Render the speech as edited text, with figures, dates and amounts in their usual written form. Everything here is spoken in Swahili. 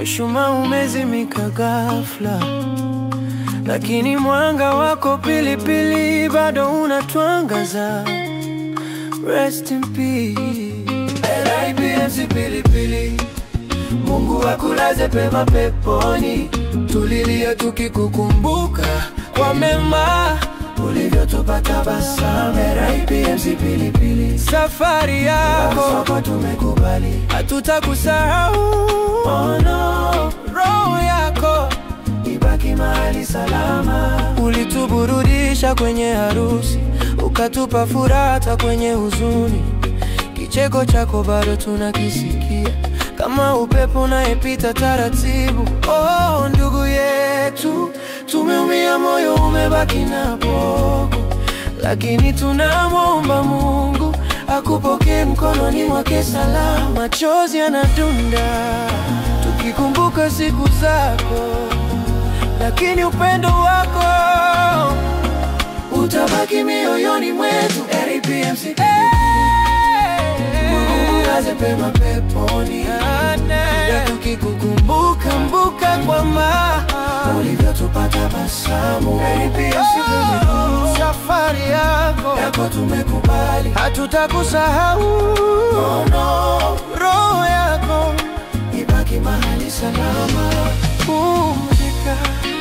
Mshumaa umezimika ghafla, lakini mwanga wako pilipili bado unatuangaza. Rest in peace RIP pilipili. Mungu akulaze pema peponi. Tulilia tukikukumbuka kwa mema ulivyotupa tabasamu. RIP pilipili. Safari yako soko tumekubali, hatutakusahau. Oh no, roho yako ibaki mahali salama. Ulituburudisha kwenye harusi, ukatupa furaha kwenye huzuni. Kicheko chako bado tunakisikia, kama upepo unayepita taratibu. Oh ndugu yetu, tumeumia, moyo umebaki na pogo, lakini tunamwomba Mungu akupokee mkononi mwake salama. Machozi yanadunda tukikumbuka siku zako, lakini upendo wako utabaki mioyoni mwetu. RIP Mungu alaze pema peponi. Tukikukumbuka kwa mema ulivyotupa tabasamu. RIP safari yako tumekubali, hatutakusahau. Oh no, roho yako ibaki mahali salama. Pumzika.